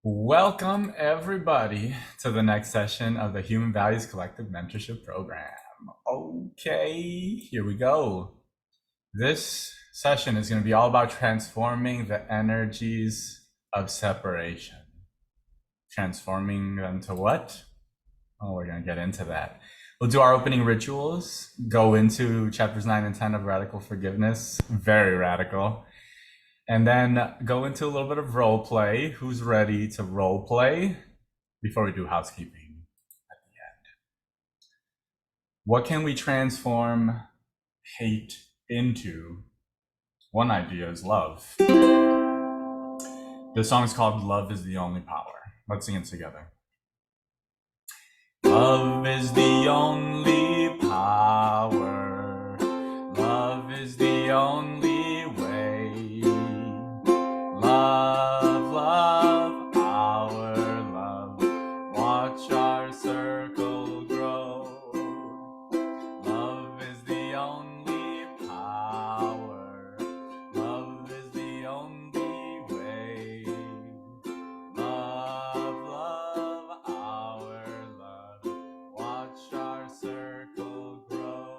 Welcome, everybody, to the next session of the Human Values Collective Mentorship Program. Okay, here we go. This session is going to be all about transforming the energies of separation. Transforming them to what? Oh, we're going to get into that. We'll do our opening rituals, go into chapters 9 and 10 of Radical Forgiveness, very radical, and then go into a little bit of role play. Who's ready to role play before we do housekeeping at the end? What can we transform hate into? One idea is love. This song is called Love is the Only Power. Let's sing it together. Love is the only power. Love is the only way. Love, love, our love. Watch our circle grow. Love is the only power. Love is the only way. Love, love, our love. Watch our circle grow.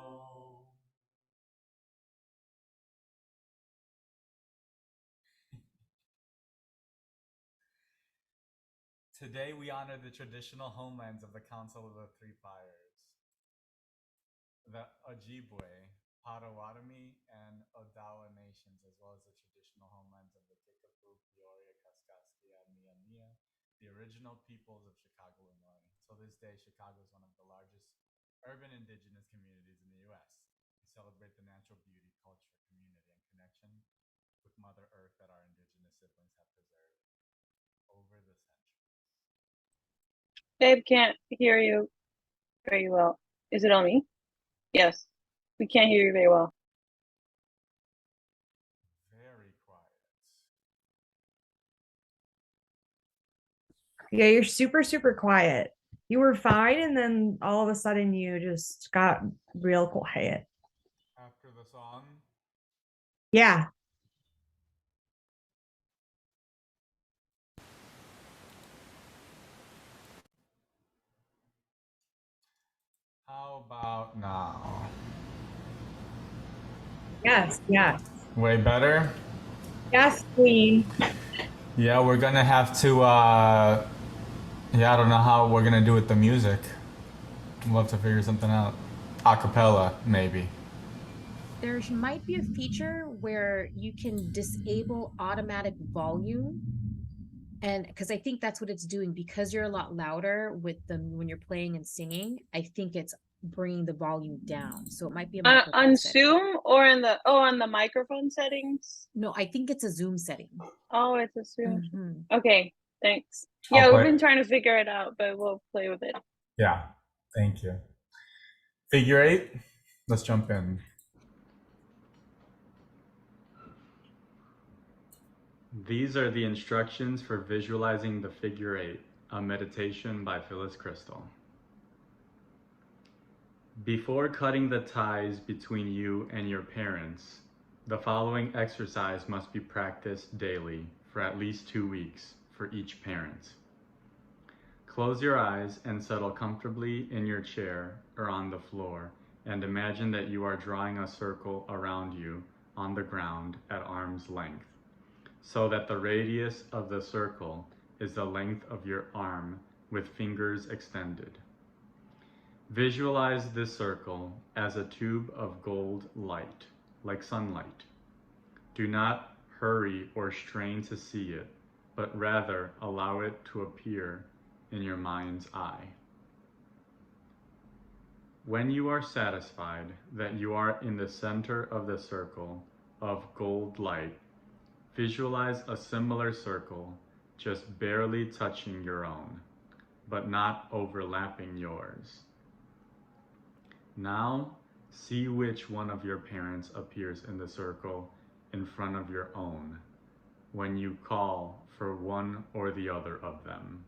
Today we honor the traditional homelands of the Council of the Three Fires, the Ojibwe, Potawatomi, and Odawa nations, as well as the traditional homelands of the Kickapoo, Peoria, Kaskaskia, and Mia, the original peoples of Chicago, Illinois. Till this day, Chicago is one of the largest urban indigenous communities in the U.S. We celebrate the natural beauty, culture, community, and connection with Mother Earth that our indigenous siblings have preserved over the centuries. Babe can't hear you very well. Is it on me? Yes. We can't hear you very well. Very quiet. Yeah, you're super, super quiet. You were fine, and then all of a sudden you just got real quiet. After the song, Yeah. how about now? Yes, yes. Way better? Yes, queen. Yeah, we're gonna have to, yeah, I don't know how we're gonna do with the music. We'll have to figure something out. Acapella, maybe. There might be a feature where you can disable automatic volume. And because I think that's what it's doing, because you're a lot louder with them when you're playing and singing, I think it's bringing the volume down. So it might be a microphone On setting. Zoom or on the microphone settings? No, I think it's a Zoom setting. Oh, it's a Zoom. Mhm. Okay, thanks. I'll Yeah, we've play- been trying to figure it out, but we'll play with it. Yeah, thank you. Figure eight, let's jump in. These are the instructions for visualizing the figure eight, a meditation by Phyllis Crystal. Before cutting the ties between you and your parents, the following exercise must be practiced daily for at least 2 weeks for each parent. Close your eyes and settle comfortably in your chair or on the floor, and imagine that you are drawing a circle around you on the ground at arm's length, so that the radius of the circle is the length of your arm with fingers extended. Visualize this circle as a tube of gold light, like sunlight. Do not hurry or strain to see it, but rather allow it to appear in your mind's eye. When you are satisfied that you are in the center of the circle of gold light, visualize a similar circle just barely touching your own, but not overlapping yours. Now, see which one of your parents appears in the circle in front of your own when you call for one or the other of them.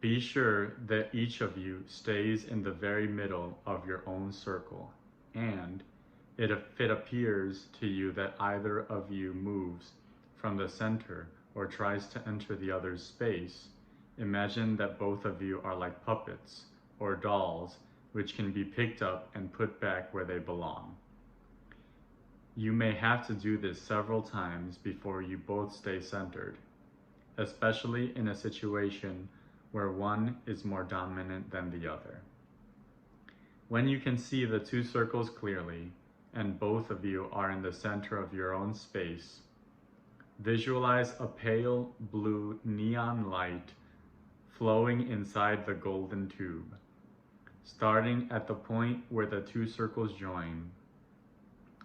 Be sure that each of you stays in the very middle of your own circle, and if it appears to you that either of you moves from the center or tries to enter the other's space, imagine that both of you are like puppets or dolls, which can be picked up and put back where they belong. You may have to do this several times before you both stay centered, especially in a situation where one is more dominant than the other. When you can see the two circles clearly, and both of you are in the center of your own space, visualize a pale blue neon light flowing inside the golden tube, starting at the point where the two circles join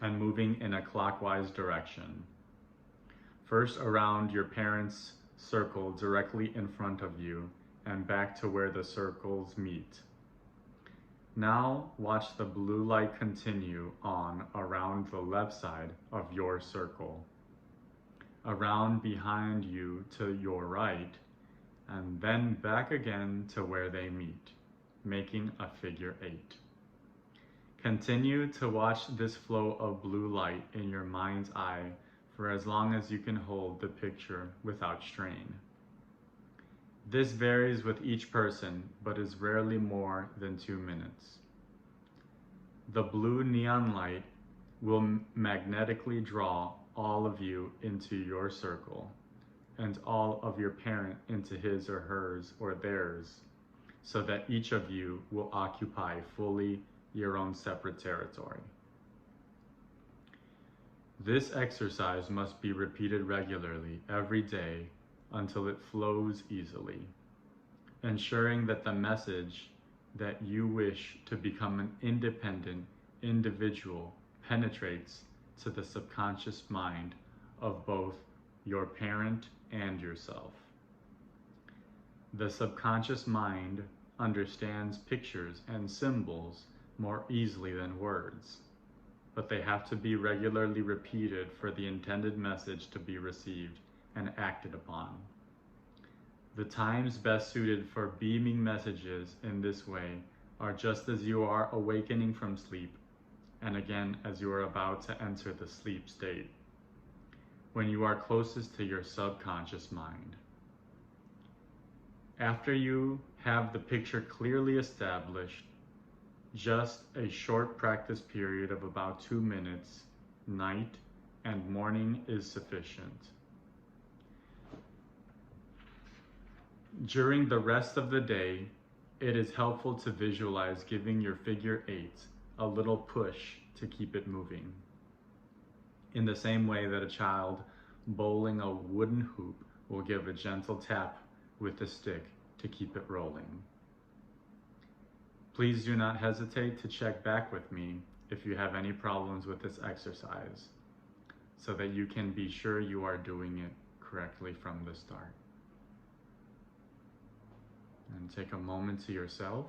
and moving in a clockwise direction. First around your parents' circle directly in front of you and back to where the circles meet. Now watch the blue light continue on around the left side of your circle, around behind you to your right, and then back again to where they meet, making a figure 8. Continue to watch this flow of blue light in your mind's eye for as long as you can hold the picture without strain. This varies with each person, but is rarely more than 2 minutes. The blue neon light will magnetically draw all of you into your circle, and all of your parent into his or hers or theirs, so that each of you will occupy fully your own separate territory. This exercise must be repeated regularly every day until it flows easily, ensuring that the message that you wish to become an independent individual penetrates to the subconscious mind of both your parent and yourself. The subconscious mind understands pictures and symbols more easily than words, but they have to be regularly repeated for the intended message to be received and acted upon. The times best suited for beaming messages in this way are just as you are awakening from sleep, and again as you are about to enter the sleep state, when you are closest to your subconscious mind. After you have the picture clearly established, just a short practice period of about 2 minutes, night and morning, is sufficient. During the rest of the day, it is helpful to visualize giving your figure 8 a little push to keep it moving, in the same way that a child bowling a wooden hoop will give a gentle tap with a stick to keep it rolling. Please do not hesitate to check back with me if you have any problems with this exercise, so that you can be sure you are doing it correctly from the start. And take a moment to yourself.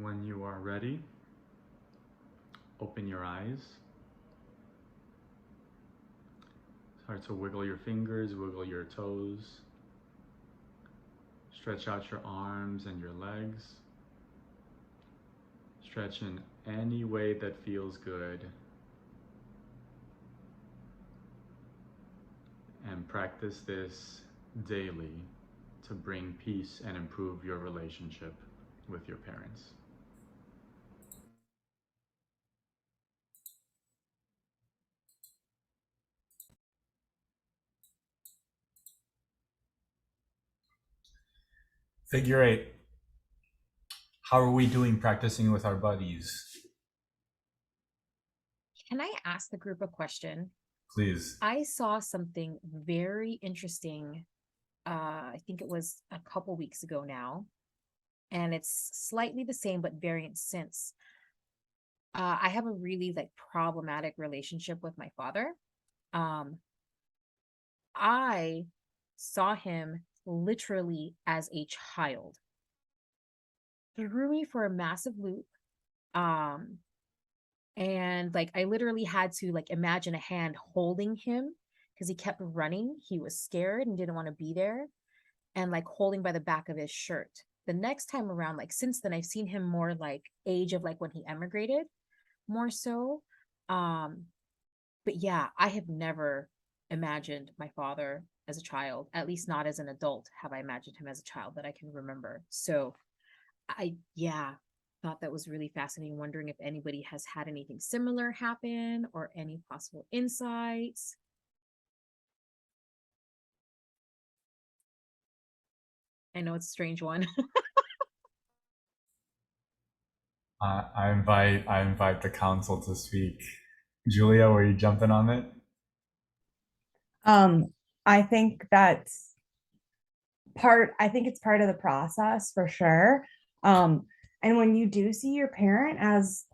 When you are ready, open your eyes. Start to wiggle your fingers, wiggle your toes. Stretch out your arms and your legs. Stretch in any way that feels good. And practice this daily to bring peace and improve your relationship with your parents. Figure 8. How are we doing practicing with our buddies? Can I ask the group a question? Please. I saw something very interesting. I think it was a couple weeks ago now, and it's slightly the same but variant since. I have a really problematic relationship with my father. I saw him literally as a child. Threw me for a massive loop. And I literally had to imagine a hand holding him because he kept running. He was scared and didn't want to be there, and holding by the back of his shirt. the next time around, like since then, I've seen him more like age of like when he emigrated, more so. But yeah, I have never imagined my father as a child, at least not as an adult, have I imagined him as a child that I can remember. So yeah, thought that was really fascinating, wondering if anybody has had anything similar happen or any possible insights. I know it's a strange one. I invite the council to speak. Julia, were you jumping on it? I think I think it's part of the process for sure. And when you do see your parent as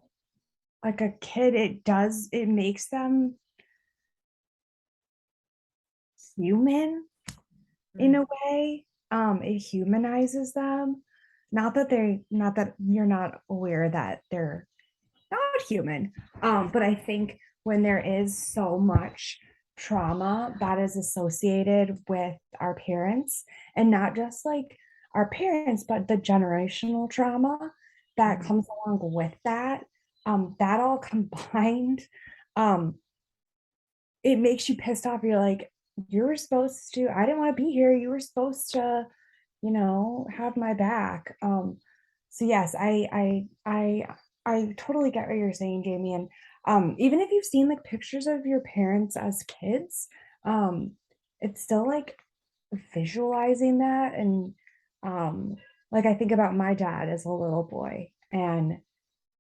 like a kid, it makes them human in a way. It humanizes them. Not that you're not aware that they're not human. But I think when there is so much trauma that is associated with our parents, and not just like our parents, but the generational trauma that Mhm. comes along with that all combined, um, it makes you pissed off. You're like, you were supposed to, I didn't want to be here. You were supposed to, have my back. So yes, I totally get what you're saying, Jamie. And even if you've seen like pictures of your parents as kids, um, it's still like visualizing that. And like I think about my dad as a little boy, and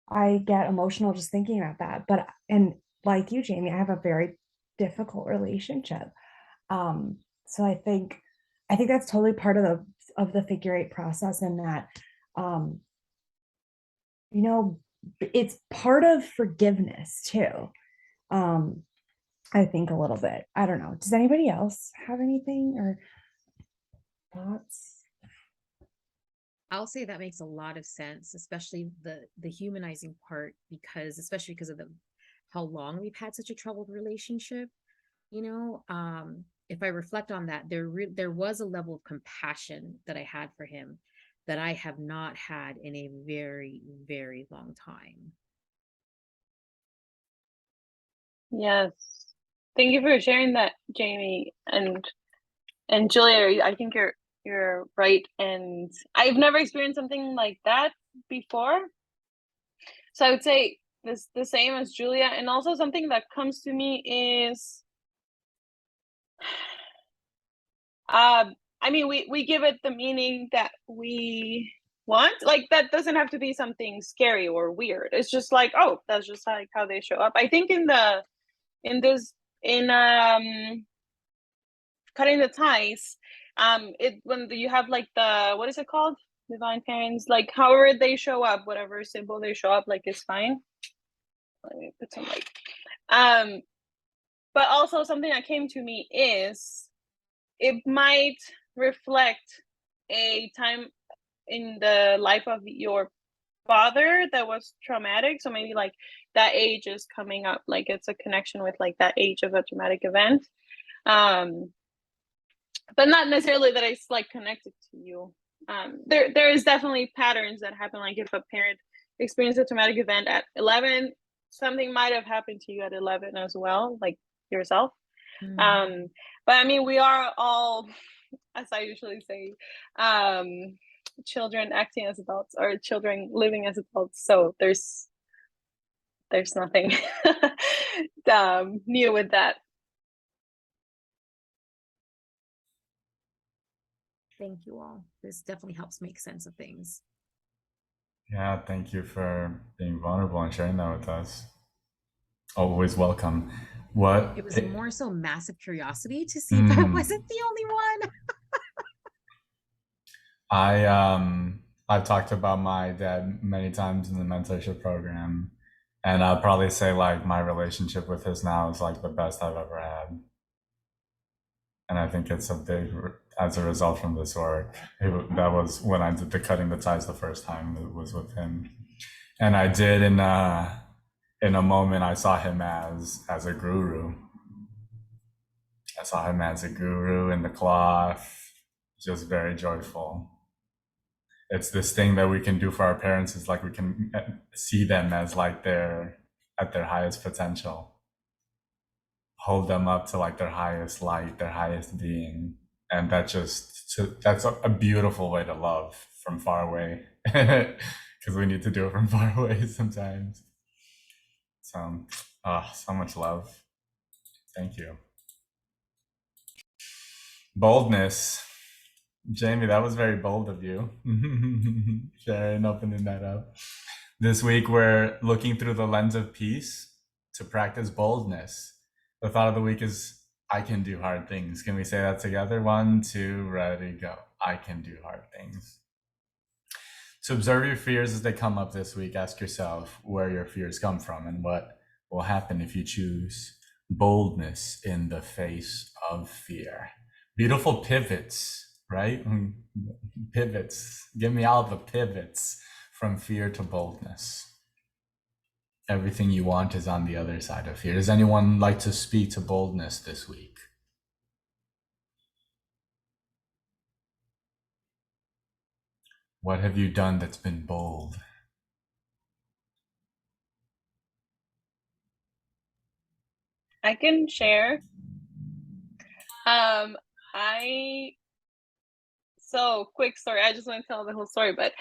I get emotional just thinking about that. And like you, Jamie, I have a very difficult relationship. Um, so I think that's totally part of the figure eight process, and that um, you know, it's part of forgiveness too. Um, I think a little bit. I don't know. Does anybody else have anything or thoughts? I'll say that makes a lot of sense, especially the humanizing part, because especially because of the how long we've had such a troubled relationship. If I reflect on that, there was a level of compassion that I had for him that I have not had in a very, very long time. Yes. Thank you for sharing that, Jamie. And Julia, I think you're right. And I've never experienced something like that before. So I would say this the same as Julia. And also something that comes to me is I mean we give it the meaning that we want. Like that doesn't have to be something scary or weird. It's just like, oh, that's just like how they show up. I think in this in cutting the ties, it when you have like the, what is it called, divine parents, like however they show up, whatever symbol they show up, like it's fine. Let me put some like but also something that came to me is it might reflect a time in the life of your father that was traumatic, so maybe like that age is coming up, like it's a connection with like that age of a traumatic event, um but not necessarily that it's like connected to you. There is definitely patterns that happen. Like if a parent experienced a traumatic event at 11, something might have happened to you at 11 as well, like yourself. Mm. Um, but I mean, we are all, as I usually say, children acting as adults or children living as adults. So there's nothing new with that. Thank you all. This definitely helps make sense of things. Yeah, thank you for being vulnerable and sharing that with us. Always welcome. What? It was more so massive curiosity to see if I Mm, wasn't the only one. I've talked about my dad many times in the mentorship program, and I'll probably say like my relationship with his now is like the best I've ever had. And I think it's a as a result from this work. That was when I did the cutting the ties the first time. It was with him, and I did in a moment I saw him as a guru. I saw him as a guru in the cloth, just very joyful. it's this thing that we can do for our parents is like we can see them as like they're at their highest potential, hold them up to like their highest light, their highest being, and that's a beautiful way to love from far away, because we need to do it from far away sometimes. So, so much love. Thank you. Boldness. Jamie, that was very bold of you. Sharon, opening that up. This week, we're looking through the lens of peace to practice boldness. The thought of the week is, I can do hard things. Can we say that together? 1, 2, ready, go. I can do hard things. To observe your fears as they come up this week, ask yourself where your fears come from and what will happen if you choose boldness in the face of fear. Beautiful pivots, right? Pivots. Give me all the pivots from fear to boldness. Everything you want is on the other side of fear. Does anyone like to speak to boldness this week? What have you done that's been bold? I can share. So quick story. I just want to tell the whole story, but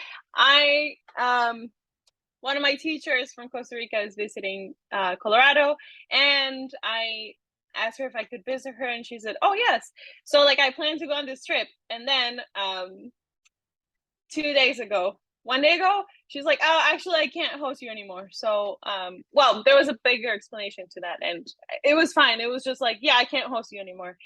one of my teachers from Costa Rica is visiting Colorado, and I asked her if I could visit her, and she said, "Oh yes." So like I plan to go on this trip, and then 1 day ago, she's like, "Oh, actually, I can't host you anymore." So well, there was a bigger explanation to that, and it was fine. It was just like, "Yeah, I can't host you anymore."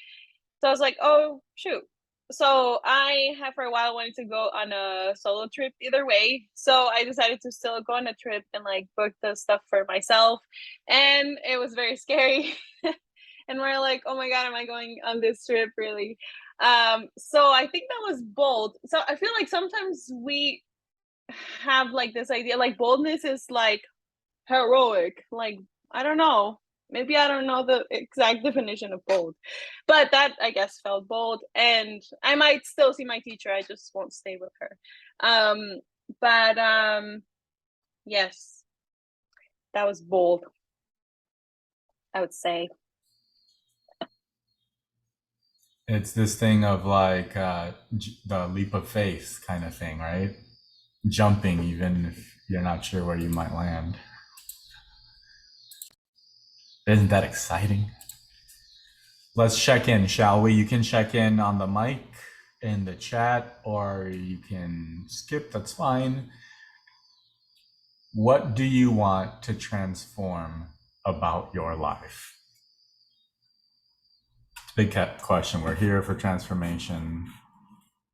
So I was like, "Oh shoot." So I have for a while wanted to go on a solo trip either way. So I decided to still go on a trip and like book the stuff for myself. And it was very scary. And we're like, oh my God, am I going on this trip really? So I think that was bold. So I feel like sometimes we have like this idea, like boldness is like heroic. Like, I don't know. Maybe I don't know the exact definition of bold, but that I guess felt bold. And I might still see my teacher. I just won't stay with her. But yes, that was bold, I would say. It's this thing of like the leap of faith kind of thing, right? Jumping even if you're not sure where you might land. Isn't that exciting? Let's check in, shall we? You can check in on the mic, in the chat, or you can skip, that's fine. What do you want to transform about your life? Big question. We're here for transformation.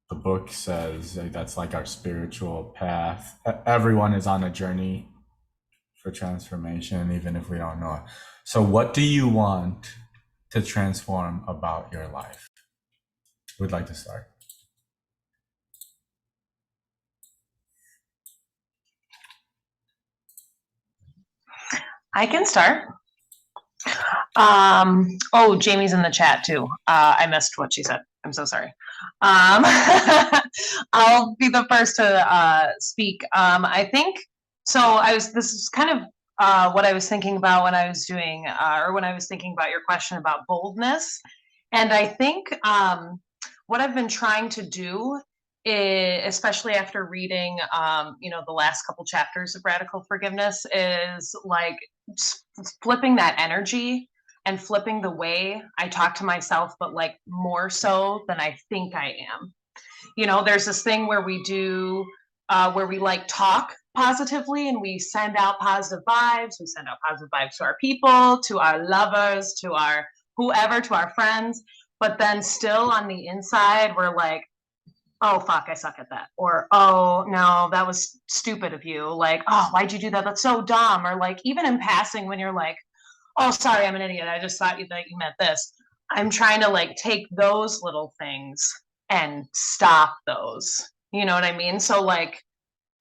The book says that's like our spiritual path. Everyone is on a journey for transformation, even if we don't know it. So what do you want to transform about your life? Who'd like to start? I can start. Oh, Jamie's in the chat too. I missed what she said. I'm so sorry. I'll be the first to speak. I think so. This is kind of what I was thinking about when I was doing, or when I was thinking about your question about boldness. And I think what I've been trying to do, especially after reading, the last couple chapters of Radical Forgiveness, is like flipping that energy and flipping the way I talk to myself, but like more so than I think I am. There's this thing where we do, where we like talk positively and we send out positive vibes. We send out positive vibes to our people, to our lovers, to our whoever, to our friends. But then still on the inside, we're like, oh, fuck, I suck at that. Or, oh, no, that was stupid of you. Like, oh, why'd you do that? That's so dumb. Or like, even in passing, when you're like, oh, sorry, I'm an idiot. I just thought that you meant this. I'm trying to like take those little things and stop those. You know what I mean? So like,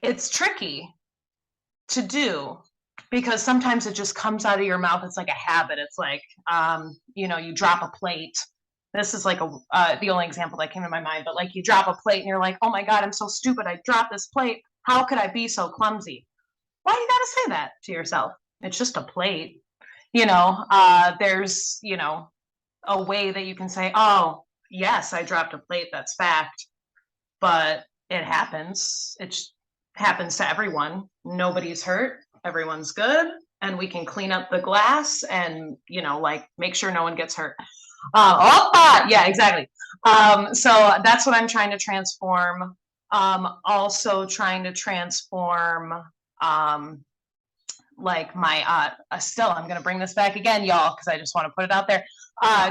it's tricky to do because sometimes it just comes out of your mouth. It's like a habit. It's like, you drop a plate this is like the only example that came to my mind, but like you drop a plate and you're like, oh my God, I'm so stupid. I dropped this plate. How could I be so clumsy? Why you gotta say that to yourself? It's just a plate. There's, a way that you can say, oh, yes, I dropped a plate. That's fact. But it happens. It happens to everyone. Nobody's hurt. Everyone's good. And we can clean up the glass and, like make sure no one gets hurt. Yeah, exactly. So that's what I'm trying to transform. Also trying to transform, like my still I'm going to bring this back again, y'all, because I just want to put it out there.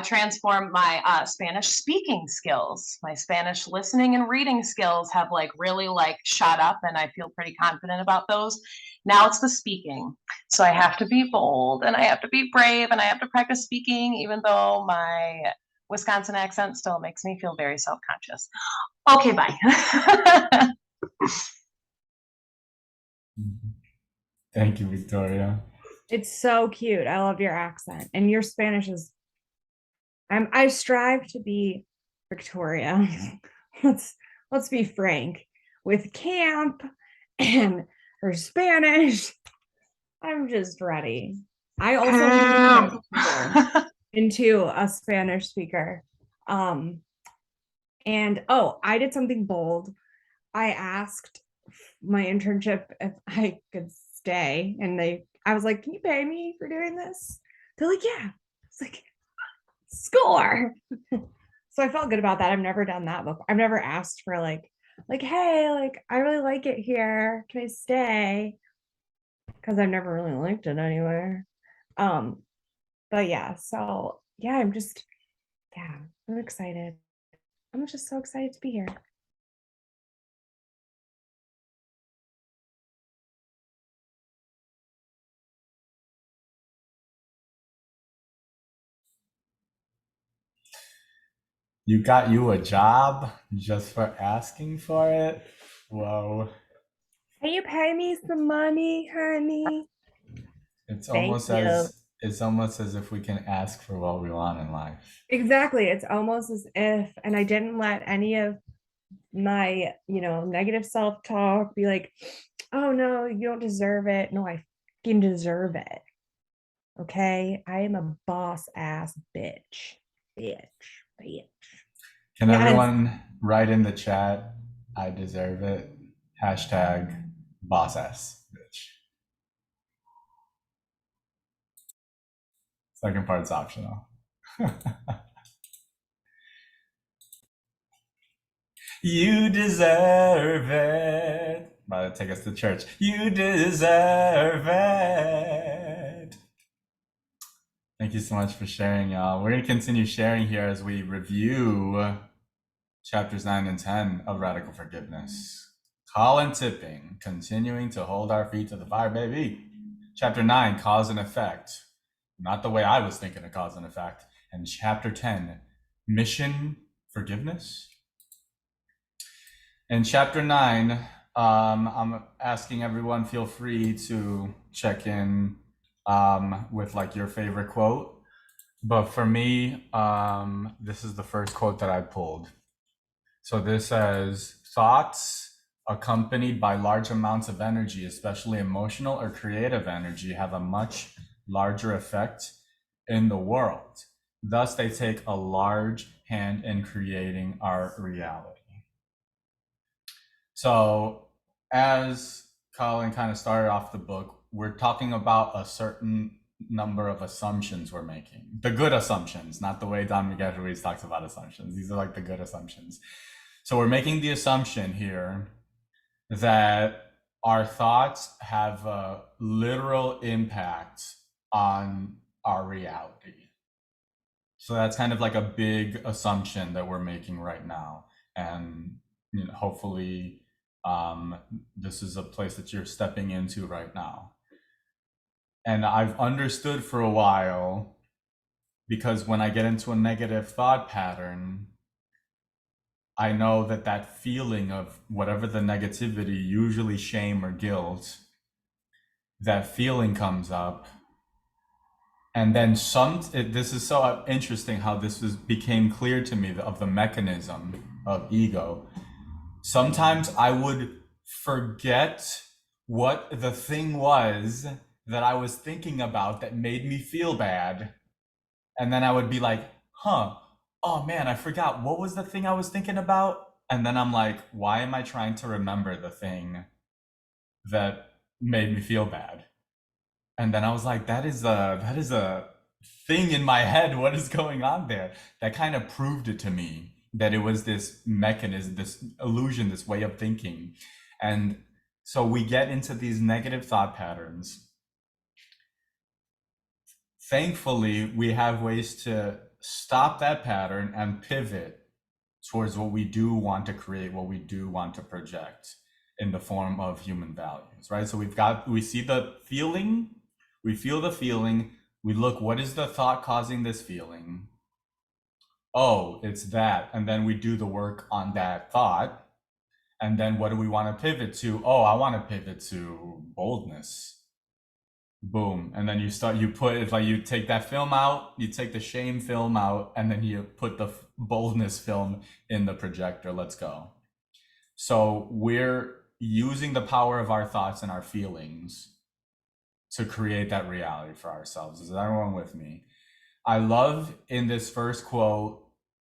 Transform my Spanish speaking skills. My Spanish listening and reading skills have like really like shot up, and I feel pretty confident about those. Now it's the speaking. So I have to be bold and I have to be brave and I have to practice speaking, even though my Wisconsin accent still makes me feel very self-conscious. Okay, bye. Thank you, Victoria. It's so cute. I love your accent, and your Spanish is. I strive to be Victoria. let's be frank. With camp and her Spanish, I'm just ready. I also into a Spanish speaker. And I did something bold. I asked my internship if I could stay, and I was like, can you pay me for doing this? They're like, yeah. It's like, score. So I felt good about that. I've never done that before. I've never asked for like, hey, like I really like it here. Can I stay? Because I've never really liked it anywhere. But yeah, so yeah, I'm excited. I'm just so excited to be here. You got you a job just for asking for it? Whoa. Can you pay me some money, honey? It's Thank almost you. as if we can ask for what we want in life. Exactly. It's almost as if, and I didn't let any of my, negative self-talk be like, oh no, you don't deserve it. No, I fucking deserve it. Okay. I am a boss ass bitch. Can Yes. everyone write in the chat, I deserve it? Hashtag boss ass bitch. Second part's optional. You deserve it. About to take us to church. You deserve it. Thank you so much for sharing, y'all. We're going to continue sharing here as we review chapters 9 and 10 of Radical Forgiveness. Colin Tipping, continuing to hold our feet to the fire, baby. Chapter 9, cause and effect. Not the way I was thinking of cause and effect. And chapter 10, mission forgiveness. In chapter 9, I'm asking everyone, feel free to check in with like your favorite quote. But for me, this is the first quote that I pulled. So this says, thoughts accompanied by large amounts of energy, especially emotional or creative energy, have a much larger effect in the world. Thus, they take a large hand in creating our reality. So as Colin kind of started off the book, we're talking about a certain number of assumptions we're making. The good assumptions, not the way Don Miguel Ruiz talks about assumptions. These are like the good assumptions. So we're making the assumption here that our thoughts have a literal impact on our reality. So that's kind of like a big assumption that we're making right now. And hopefully this is a place that you're stepping into right now. And I've understood for a while, because when I get into a negative thought pattern, I know that feeling of whatever the negativity, usually shame or guilt, that feeling comes up And then this is so interesting how became clear to me of the mechanism of ego. Sometimes I would forget what the thing was that I was thinking about that made me feel bad. And then I would be like, huh, oh man, I forgot. What was the thing I was thinking about? And then I'm like, why am I trying to remember the thing that made me feel bad? And then I was like, that is a thing in my head. What is going on there? That kind of proved it to me that it was this mechanism, this illusion, this way of thinking. And so we get into these negative thought patterns. Thankfully, we have ways to stop that pattern and pivot towards what we do want to create, what we do want to project in the form of human values, right? So we see the feeling, we feel the feeling, we look, what is the thought causing this feeling? Oh, it's that. And then we do the work on that thought. And then what do we want to pivot to? Oh, I want to pivot to boldness. Boom. And then it's like you take that film out, you take the shame film out, and then you put the boldness film in the projector. Let's go. So we're using the power of our thoughts and our feelings to create that reality for ourselves. Is everyone with me? I love in this first quote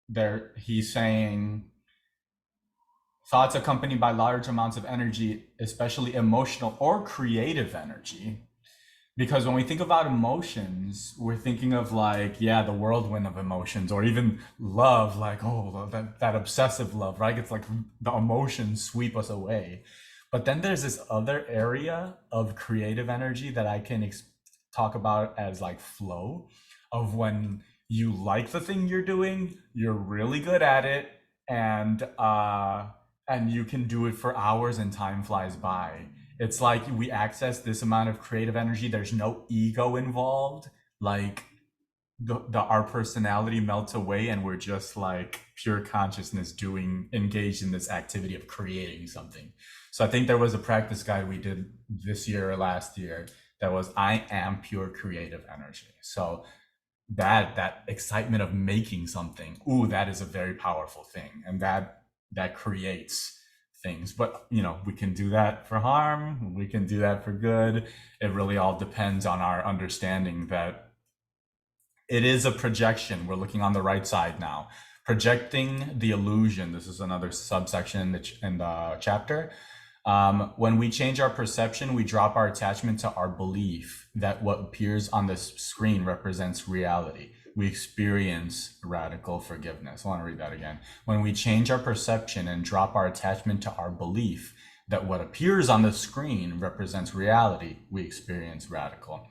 there, he's saying, thoughts accompanied by large amounts of energy, especially emotional or creative energy. Because when we think about emotions, we're thinking of like, yeah, the whirlwind of emotions, or even love, like, oh, that obsessive love, right? It's like the emotions sweep us away. But then there's this other area of creative energy that I can talk about as like flow, of when you like the thing you're doing, you're really good at it, and you can do it for hours and time flies by. It's like we access this amount of creative energy. There's no ego involved. Like our personality melts away, and we're just like pure consciousness engaged in this activity of creating something. So I think there was a practice guide we did this year or last year that was, I am pure creative energy. So that excitement of making something, ooh, that is a very powerful thing, and that creates things. But we can do that for harm, we can do that for good. It really all depends on our understanding that it is a projection. We're looking on the right side now, projecting the illusion. This is another subsection in the chapter. When we change our perception, we drop our attachment to our belief that what appears on the screen represents reality. We experience radical forgiveness. I want to read that again. When we change our perception and drop our attachment to our belief that what appears on the screen represents reality, we experience radical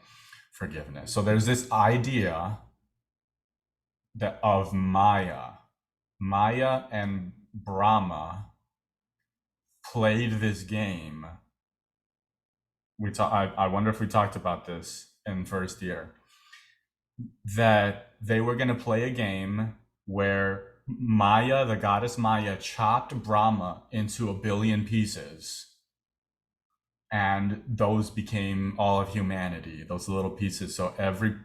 forgiveness. So there's this idea of Maya. Maya and Brahma played this game. I wonder if we talked about this in first year, that they were going to play a game where Maya, the goddess Maya, chopped Brahma into a billion pieces, and those became all of humanity, those little pieces. So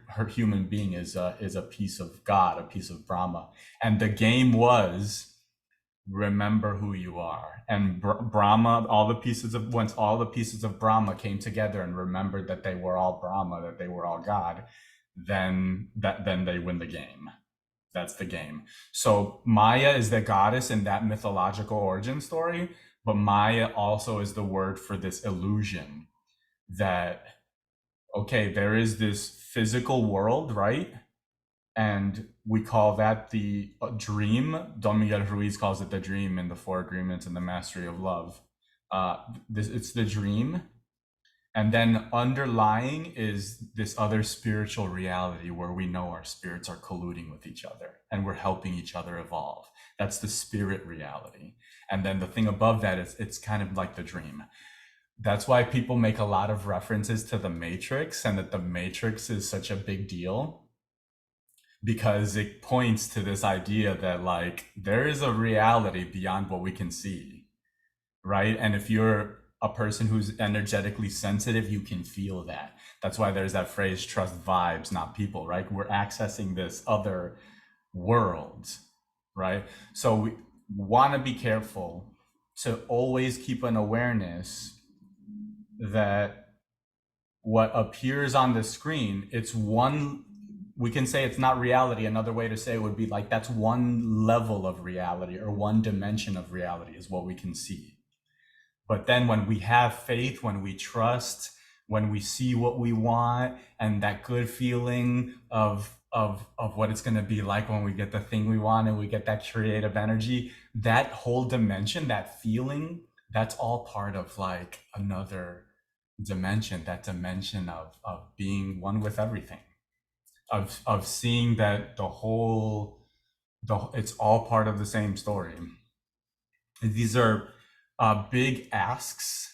her human being is a piece of God, a piece of Brahma. And the game was, remember who you are. And Brahma, once all the pieces of Brahma came together and remembered that they were all Brahma, that they were all God, then they win the game. That's the game. So Maya is the goddess in that mythological origin story, but Maya also is the word for this illusion that, okay, there is this physical world, right? And we call that the dream. Don Miguel Ruiz calls it the dream in the Four Agreements and the Mastery of Love. It's the dream. And then underlying is this other spiritual reality where we know our spirits are colluding with each other and we're helping each other evolve. That's the spirit reality. And then the thing above that is, it's kind of like the dream. That's why people make a lot of references to the Matrix, and that the Matrix is such a big deal, because it points to this idea that like there is a reality beyond what we can see, right? And if you're a person who's energetically sensitive, you can feel that. That's why there's that phrase, trust vibes, not people, right? We're accessing this other world, right? So we want to be careful to always keep an awareness that what appears on the screen, it's one, we can say it's not reality. Another way to say it would be like, that's one level of reality, or one dimension of reality is what we can see. But then when we have faith, when we trust, when we see what we want, and that good feeling of what it's going to be like when we get the thing we want and we get that creative energy, that whole dimension, that feeling, that's all part of like another dimension, that dimension of being one with everything, of seeing that it's all part of the same story. These are big asks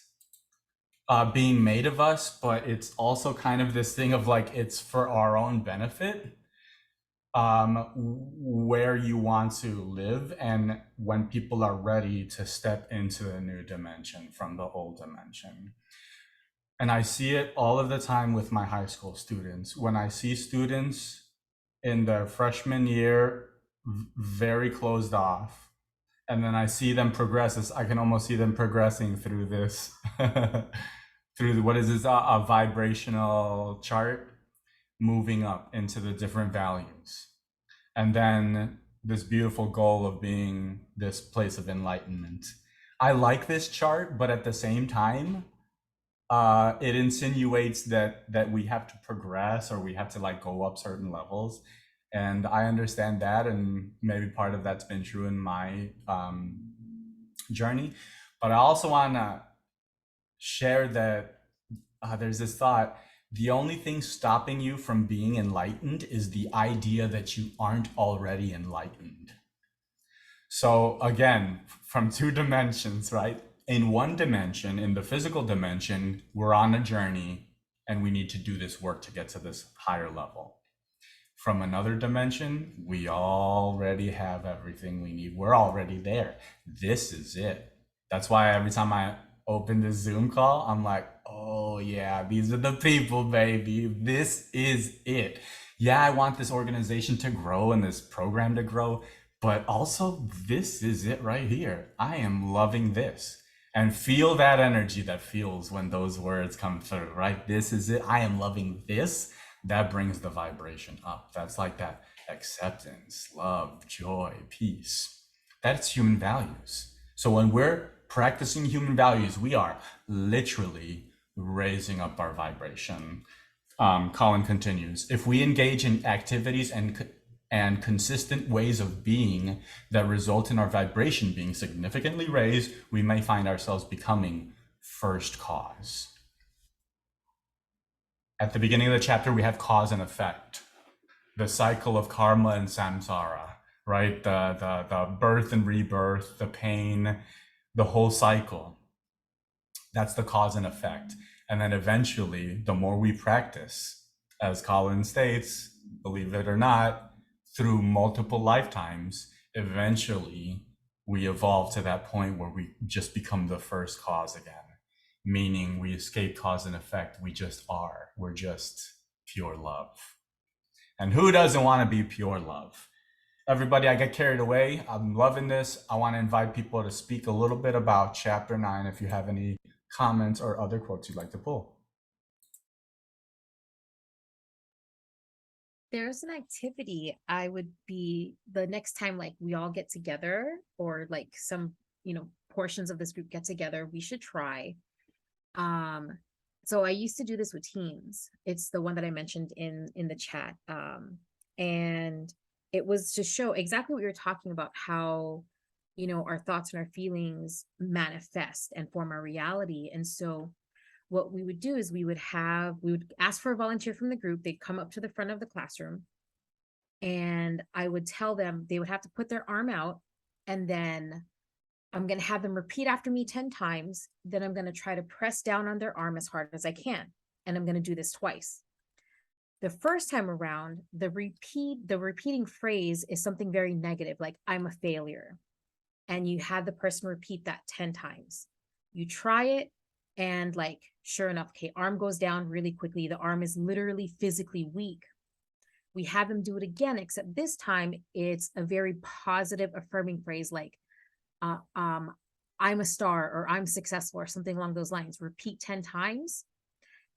being made of us, but it's also kind of this thing of like, it's for our own benefit, where you want to live, and when people are ready to step into the new dimension from the old dimension. And I see it all of the time with my high school students. When I see students in their freshman year very closed off, and then I see them progress, I can almost see them progressing through this, through what is this, a vibrational chart, moving up into the different values. And then this beautiful goal of being this place of enlightenment. I like this chart, but at the same time, it insinuates that we have to progress, or we have to like go up certain levels. And I understand that, and maybe part of that's been true in my journey. But I also want to share that there's this thought: the only thing stopping you from being enlightened is the idea that you aren't already enlightened. So again, from two dimensions, right? In one dimension, in the physical dimension, we're on a journey and we need to do this work to get to this higher level. From another dimension, we already have everything we need. We're already there. This is it. That's why every time I open this Zoom call, I'm like, oh yeah, these are the people, baby. This is it. Yeah, I want this organization to grow and this program to grow, but also this is it right here. I am loving this. And feel that energy that feels when those words come through, right? This is it. I am loving this. That brings the vibration up. That's like that acceptance, love, joy, peace. That's human values. So when we're practicing human values, we are literally raising up our vibration. Colin continues, if we engage in activities and consistent ways of being that result in our vibration being significantly raised, we may find ourselves becoming first cause. At the beginning of the chapter, we have cause and effect, the cycle of karma and samsara, right? The birth and rebirth, the pain, the whole cycle. That's the cause and effect. And then eventually, the more we practice, as Colin states, believe it or not, through multiple lifetimes, eventually we evolve to that point where we just become the first cause again. Meaning we escape cause and effect. We just are. We're just pure love. And who doesn't want to be pure love? Everybody, I get carried away. I'm loving this. I want to invite people to speak a little bit about chapter 9 if you have any comments or other quotes you'd like to pull. There's an activity I would be, the next time like we all get together, or like some, portions of this group get together, we should try. So I used to do this with teams. It's the one that I mentioned in the chat. And it was to show exactly what you're talking about, how, our thoughts and our feelings manifest and form our reality. And so what we would do is we would ask for a volunteer from the group. They'd come up to the front of the classroom, and I would tell them they would have to put their arm out, and then I'm going to have them repeat after me 10 times. Then I'm going to try to press down on their arm as hard as I can. And I'm going to do this twice. The first time around, the repeating phrase is something very negative, like I'm a failure. And you have the person repeat that 10 times. You try it, And like, sure enough, okay, arm goes down really quickly. The arm is literally physically weak. We have him do it again, except this time it's a very positive, affirming phrase like, I'm a star, or I'm successful, or something along those lines. Repeat 10 times.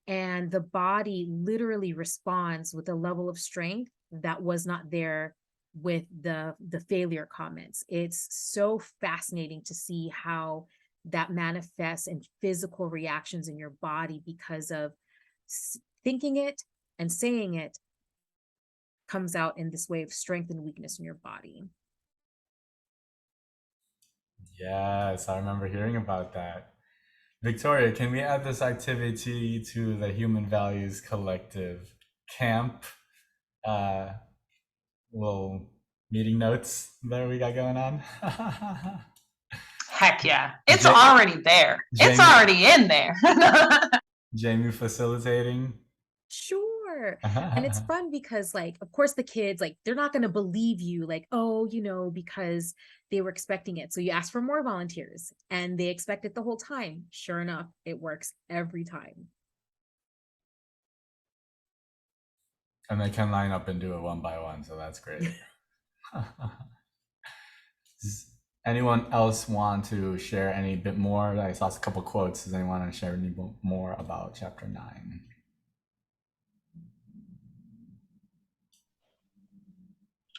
And the body literally responds with a level of strength that was not there with the failure comments. It's so fascinating to see how that manifests in physical reactions in your body because of thinking it and saying it comes out in this way of strength and weakness in your body. Yes, I remember hearing about that. Victoria, can we add this activity to the Human Values Collective camp? Little meeting notes that we got going on. Heck yeah. It's Ja- already there. It's Jamie- already in there. Jamie facilitating. Sure. And it's fun because, like, of course, the kids, like, they're not going to believe you, like, oh, because they were expecting it. So you ask for more volunteers and they expect it the whole time. Sure enough, it works every time. And they can line up and do it one by one, so that's great. Does anyone else want to share any bit more? I saw a couple quotes. Does anyone want to share any more about chapter 9?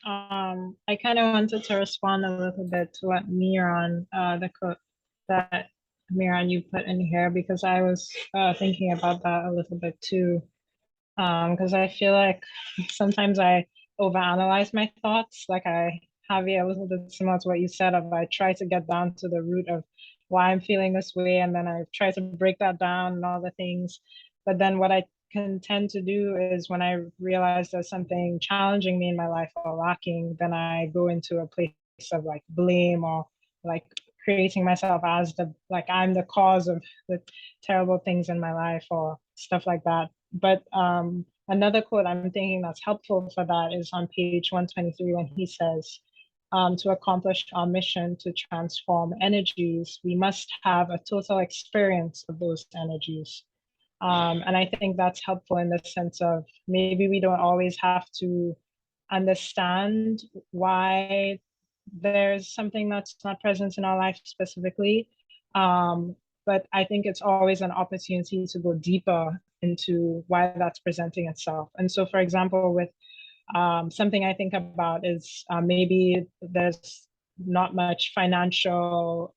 I kind of wanted to respond a little bit to what Miran, the quote that Miran you put in here, because I was thinking about that a little bit too. Because I feel like sometimes I overanalyze my thoughts. Like I have a little bit similar to what you said of I try to get down to the root of why I'm feeling this way, and then I try to break that down and all the things. But then what I can tend to do is when I realize there's something challenging me in my life or lacking, then I go into a place of like blame or like creating myself as like I'm the cause of the terrible things in my life or stuff like that. But another quote I'm thinking that's helpful for that is on page 123 when he says, to accomplish our mission to transform energies, we must have a total experience of those energies. And I think that's helpful in the sense of maybe we don't always have to understand why there's something that's not present in our life specifically. But I think it's always an opportunity to go deeper into why that's presenting itself. And so, for example, with something I think about is maybe there's not much financial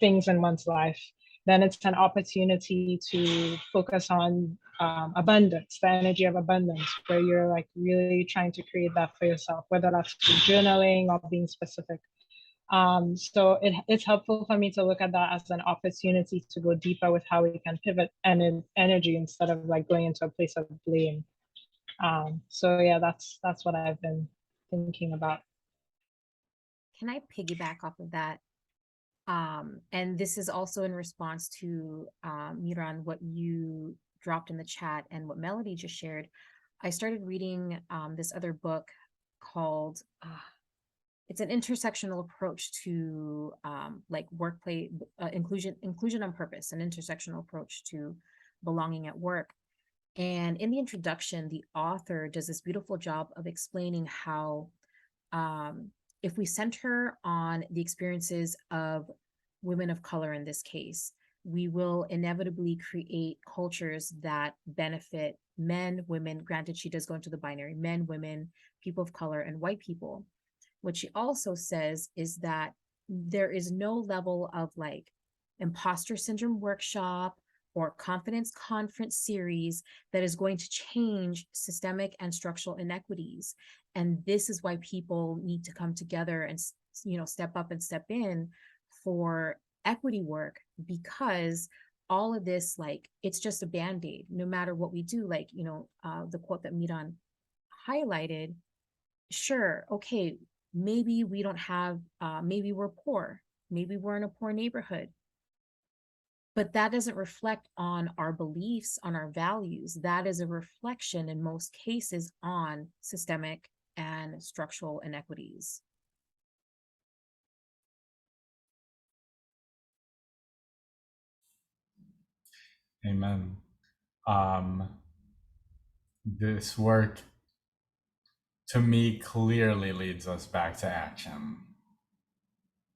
things in one's life. Then it's an opportunity to focus on abundance, the energy of abundance, where you're like really trying to create that for yourself, whether that's through journaling or being specific. So it's helpful for me to look at that as an opportunity to go deeper with how we can pivot energy instead of like going into a place of blame. So yeah, that's what I've been thinking about. Can I piggyback off of that? And this is also in response to Miran, what you dropped in the chat and what Melody just shared. I started reading this other book called it's an intersectional approach to like workplace inclusion on purpose, an intersectional approach to belonging at work. And in the introduction, the author does this beautiful job of explaining how if we center on the experiences of women of color in this case, we will inevitably create cultures that benefit men, women. Granted, she does go into the binary: men, women, people of color, and white people. What she also says is that there is no level of like imposter syndrome workshop or confidence conference series that is going to change systemic and structural inequities. And this is why people need to come together and step up and step in for equity work, because all of this, like, it's just a band-aid no matter what we do. Like, the quote that Miran highlighted, sure, okay, maybe we don't have maybe we're poor, maybe we're in a poor neighborhood, but that doesn't reflect on our beliefs, on our values. That is a reflection in most cases on systemic and structural inequities. Amen. This work, to me, clearly leads us back to action.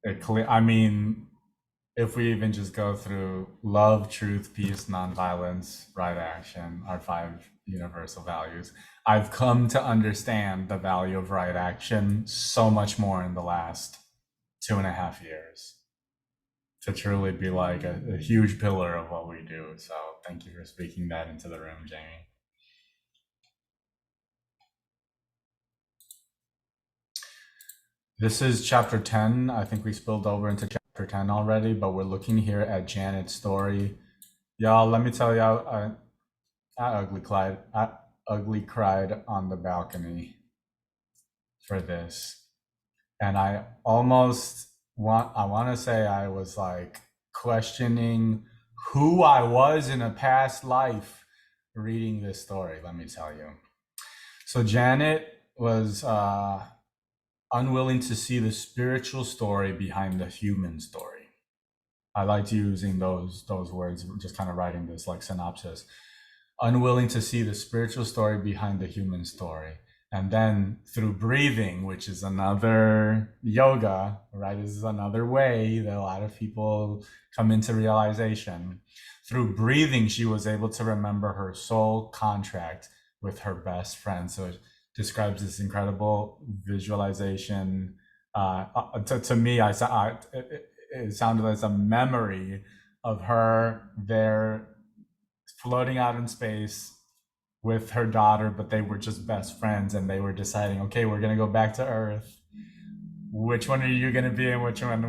I mean, if we even just go through love, truth, peace, nonviolence, right action, our 5 universal values, I've come to understand the value of right action so much more in the last 2.5 years, to truly be like a huge pillar of what we do. So thank you for speaking that into the room, Jamie. This is chapter 10. I think we spilled over into chapter 10 already, but we're looking here at Janet's story. Y'all, let me tell y'all, I ugly cried on the balcony for this. And I want to say I was like questioning who I was in a past life reading this story, let me tell you. So Janet was unwilling to see the spiritual story behind the human story. I liked using those words, just kind of writing this like synopsis. Unwilling to see the spiritual story behind the human story. And then through breathing, which is another yoga, right? This is another way that a lot of people come into realization. Through breathing, she was able to remember her soul contract with her best friend. So it describes this incredible visualization. To me, it sounded as a memory of her there floating out in space with her daughter, but they were just best friends and they were deciding, okay, we're gonna go back to Earth. Which one are you gonna be and which one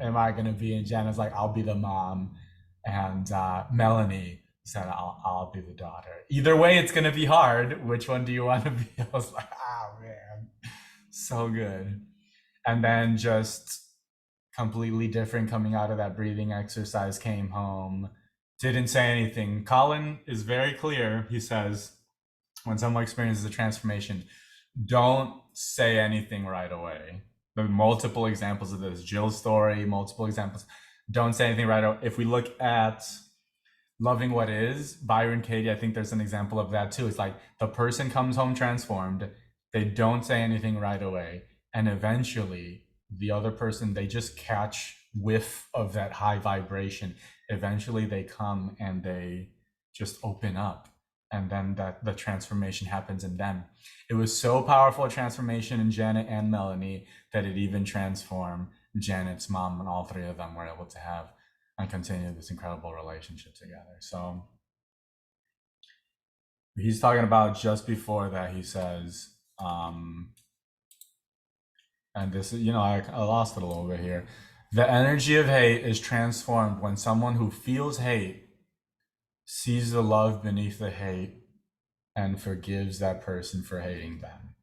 am I gonna be? And Janet's like, I'll be the mom. And Melanie said, I'll be the daughter. Either way, it's gonna be hard. Which one do you want to be? I was like, oh man, so good. And then just completely different coming out of that breathing exercise, came home, didn't say anything. Colin is very clear. He says, when someone experiences a transformation, don't say anything right away. There are multiple examples of this. Jill's story, multiple examples. Don't say anything right away. If we look at Loving What Is, Byron Katie, I think there's an example of that too. It's like the person comes home transformed. They don't say anything right away. And eventually the other person, they just catch whiff of that high vibration. Eventually they come and they just open up, and then the transformation happens in them. It was so powerful a transformation in Janet and Melanie that it even transformed Janet's mom, and all 3 of them were able to have and continue this incredible relationship together. So he's talking about just before that, he says, and this is, I lost it a little bit here. The energy of hate is transformed when someone who feels hate sees the love beneath the hate and forgives that person for hating them.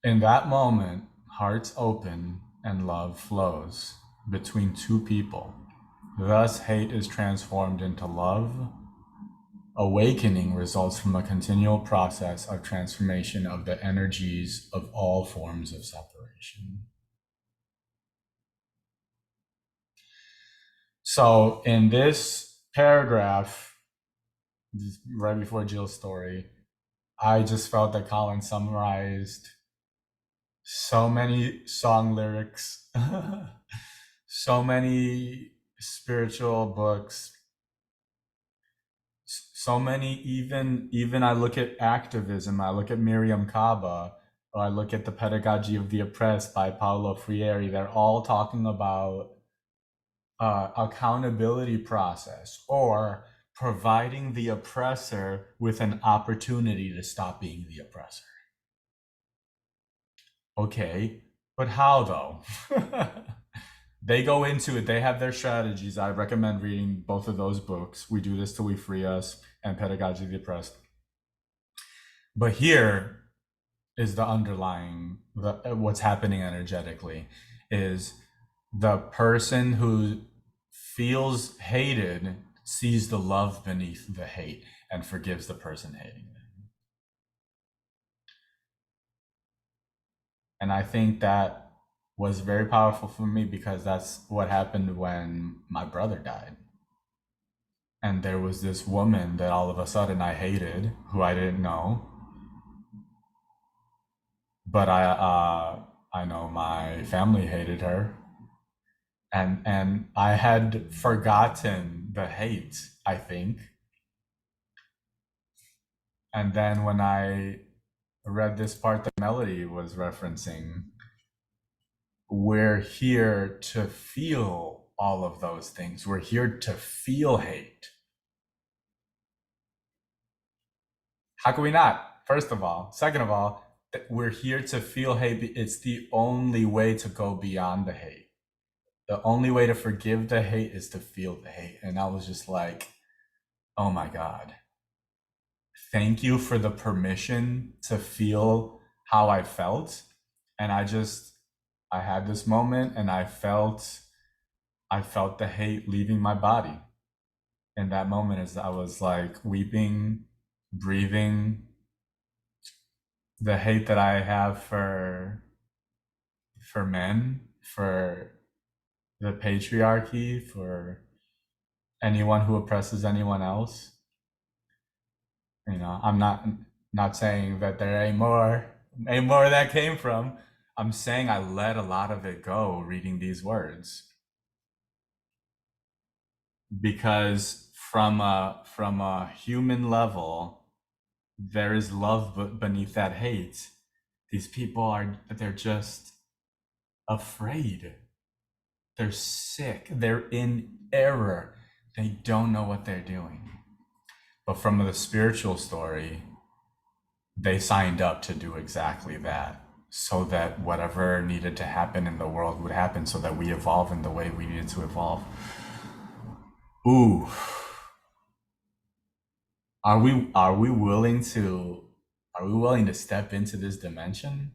In that moment, hearts open and love flows between 2 people. Thus, hate is transformed into love. Awakening results from a continual process of transformation of the energies of all forms of separation. So in this paragraph, right before Jill's story, I just felt that Colin summarized so many song lyrics, so many spiritual books, so many, even I look at activism, I look at Miriam Kaba, or I look at The Pedagogy of the Oppressed by Paulo Freire. They're all talking about accountability process, or providing the oppressor with an opportunity to stop being the oppressor. Okay, but how though? They go into it, they have their strategies. I recommend reading both of those books, We Do This Till We Free Us and Pedagogy of the Oppressed. But here is the underlying, what's happening energetically is the person who feels hated sees the love beneath the hate and forgives the person hating them. And I think that was very powerful for me, because that's what happened when my brother died. And there was this woman that all of a sudden I hated, who I didn't know. But I know my family hated her. And I had forgotten the hate, I think. And then when I read this part that Melody was referencing, we're here to feel all of those things. We're here to feel hate. How can we not? First of all. Second of all, we're here to feel hate. It's the only way to go beyond the hate. The only way to forgive the hate is to feel the hate. And I was just like, oh my God. Thank you for the permission to feel how I felt. And I had this moment and I felt the hate leaving my body. In that moment, as I was like weeping, breathing the hate that I have for men, for the patriarchy, for anyone who oppresses anyone else. You know, I'm not saying that there ain't more that came from. I'm saying I let a lot of it go reading these words. Because from a human level, there is love beneath that hate. These people they're just afraid. They're sick. They're in error. They don't know what they're doing. But from the spiritual story, they signed up to do exactly that, so that whatever needed to happen in the world would happen, so that we evolve in the way we needed to evolve. Ooh. Are we willing to step into this dimension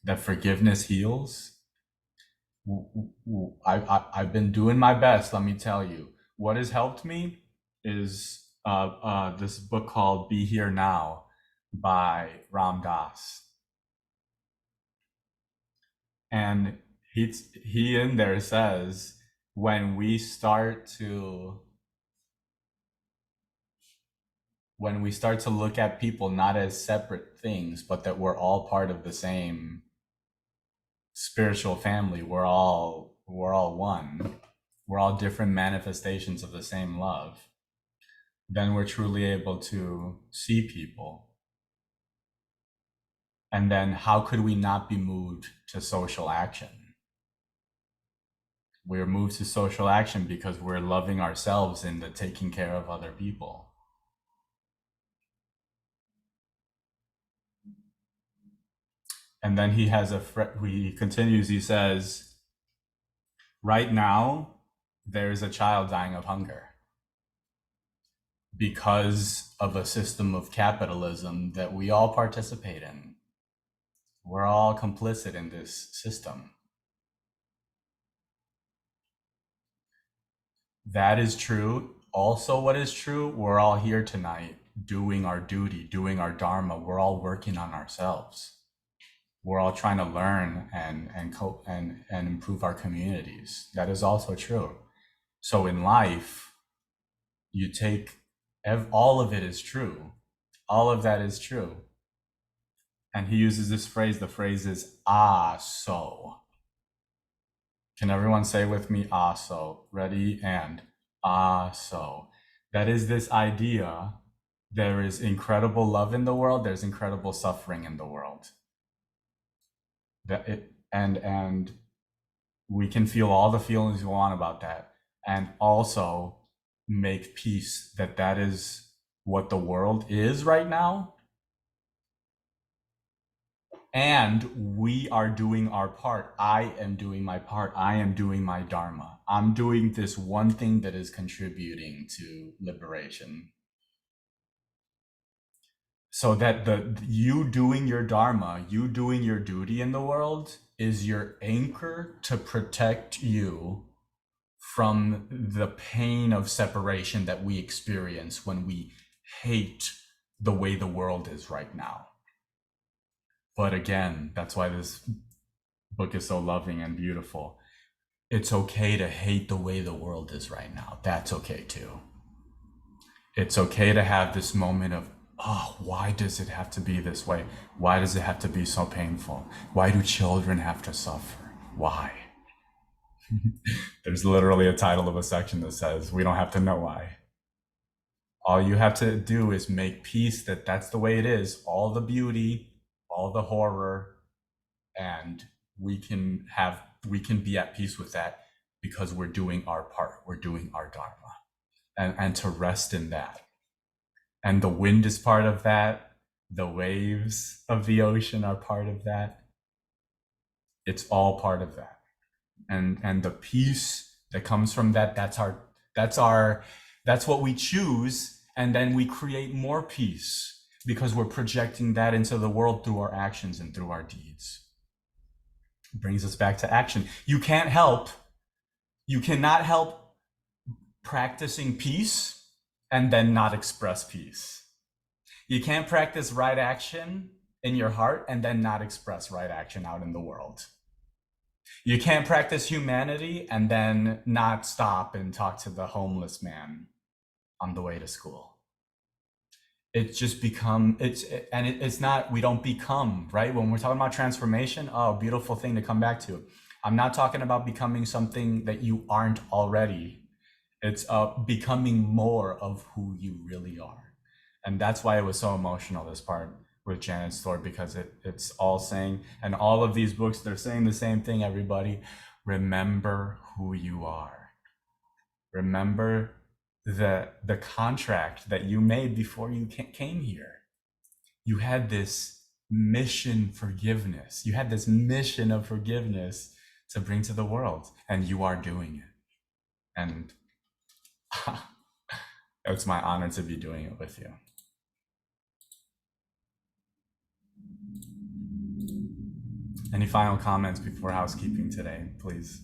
that forgiveness heals? I've been doing my best, let me tell you. What has helped me is this book called Be Here Now by Ram Dass. And he in there says, when we start to look at people not as separate things, but that we're all part of the same spiritual family, we're all one, we're all different manifestations of the same love, then we're truly able to see people. And then how could we not be moved to social action? We're moved to social action because we're loving ourselves in the taking care of other people. And then he continues, he says, right now, there's a child dying of hunger because of a system of capitalism that we all participate in. We're all complicit in this system. That is true. Also, what is true, we're all here tonight doing our duty, doing our dharma. We're all working on ourselves. We're all trying to learn and improve our communities. That is also true. So in life, you take all of it is true. All of that is true. And he uses this phrase. The phrase is so. Can everyone say with me, so? Ready? And so. That is this idea. There is incredible love in the world. There's incredible suffering in the world. And we can feel all the feelings we want about that, and also make peace that is what the world is right now. And we are doing our part. I am doing my part. I am doing my dharma. I'm doing this one thing that is contributing to liberation. So that you doing your dharma, you doing your duty in the world is your anchor to protect you from the pain of separation that we experience when we hate the way the world is right now. But again, that's why this book is so loving and beautiful. it's okay to hate the way the world is right now. That's okay too. It's okay to have this moment of, oh, why does it have to be this way? Why does it have to be so painful? Why do children have to suffer? Why? There's literally a title of a section that says, we don't have to know why. All you have to do is make peace that that's the way it is, all the beauty, all the horror, and we can be at peace with that because we're doing our part, we're doing our dharma, and to rest in that. And the wind is part of that, the waves of the ocean are part of that. It's all part of that. And the peace that comes from that, that's what we choose. And then we create more peace because we're projecting that into the world through our actions and through our deeds. It brings us back to action. You cannot help practicing peace and then not express peace. You can't practice right action in your heart and then not express right action out in the world. You can't practice humanity and then not stop and talk to the homeless man on the way to school. It's just we don't become, right? When we're talking about transformation, oh, beautiful thing to come back to. I'm not talking about becoming something that you aren't already. It's becoming more of who you really are. And that's why it was so emotional, this part with Janet's story, because it's all saying, and all of these books, they're saying the same thing, everybody. Remember who you are. Remember the contract that you made before you came here. You had this mission forgiveness. You had this mission of forgiveness to bring to the world, and you are doing it. And it's my honor to be doing it with you. Any final comments before housekeeping today, please?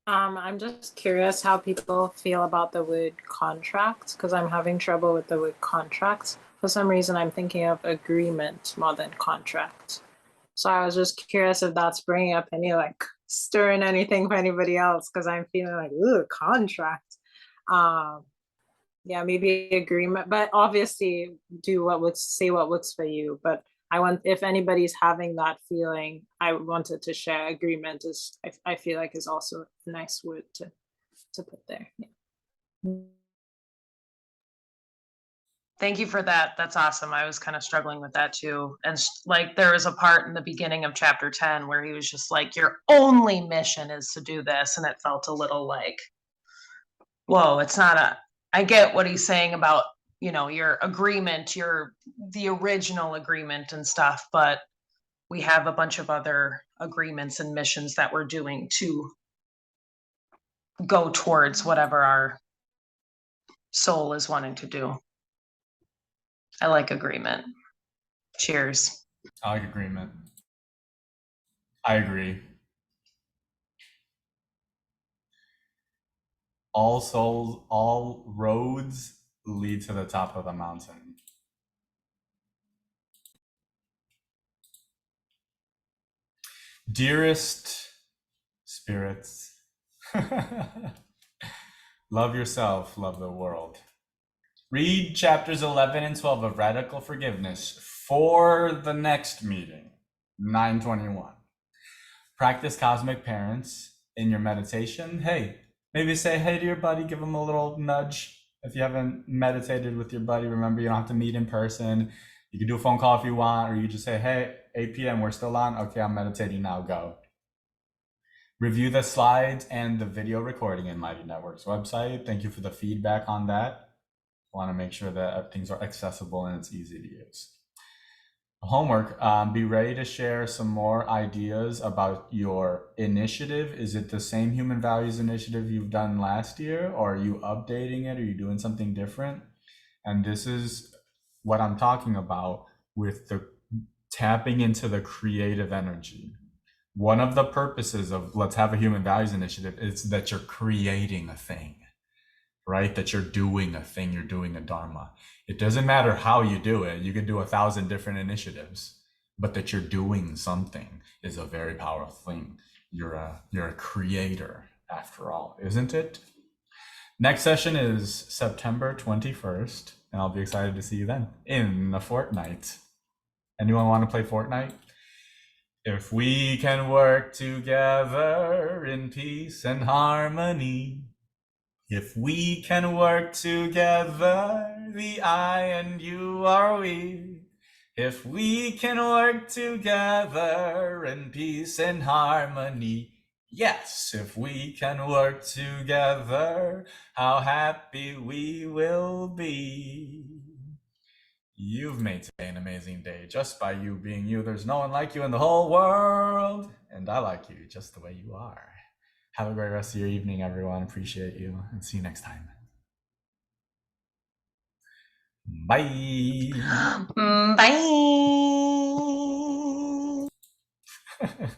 I'm just curious how people feel about the word contract, because I'm having trouble with the word contract. For some reason, I'm thinking of agreement more than contract. So I was just curious if that's bringing up any stirring anything for anybody else, because I'm feeling like, ooh, contract. Yeah, maybe agreement, but obviously what works for you. But if anybody's having that feeling, I wanted to share agreement I feel like is also a nice word to put there. Yeah. Thank you for that. That's awesome. I was kind of struggling with that too. And there was a part in the beginning of chapter 10 where he was just like, your only mission is to do this. And it felt a little like, whoa, it's not I get what he's saying about, your agreement, the original agreement and stuff, but we have a bunch of other agreements and missions that we're doing to go towards whatever our soul is wanting to do. I like agreement. Cheers. I like agreement. I agree. All roads lead to the top of the mountain. Dearest spirits, love yourself, love the world. Read chapters 11 and 12 of Radical Forgiveness for the next meeting, 9/21. Practice cosmic parents in your meditation. Hey, maybe say hey to your buddy, give him a little nudge. If you haven't meditated with your buddy, remember you don't have to meet in person. You can do a phone call if you want, or you just say, hey, 8 p.m., we're still on? Okay, I'm meditating now, go. Review the slides and the video recording in Mighty Networks website. Thank you for the feedback on that. I want to make sure that things are accessible and it's easy to use. Homework, be ready to share some more ideas about your initiative. Is it the same Human Values Initiative you've done last year, or are you updating it? Are you doing something different? And this is what I'm talking about with the tapping into the creative energy. One of the purposes of Let's Have a Human Values Initiative is that you're creating a thing, right? That you're doing a thing, you're doing a dharma. It doesn't matter how you do it. You could do 1,000 different initiatives, but that you're doing something is a very powerful thing. You're a creator after all, isn't it? Next session is September 21st, and I'll be excited to see you then in a fortnight. Anyone want to play Fortnite? If we can work together in peace and harmony, if we can work together, the I and you are we. If we can work together in peace and harmony, yes, if we can work together, how happy we will be. You've made today an amazing day just by you being you. There's no one like you in the whole world, and I like you just the way you are. Have a great rest of your evening, everyone. Appreciate you, and see you next time. Bye. Bye.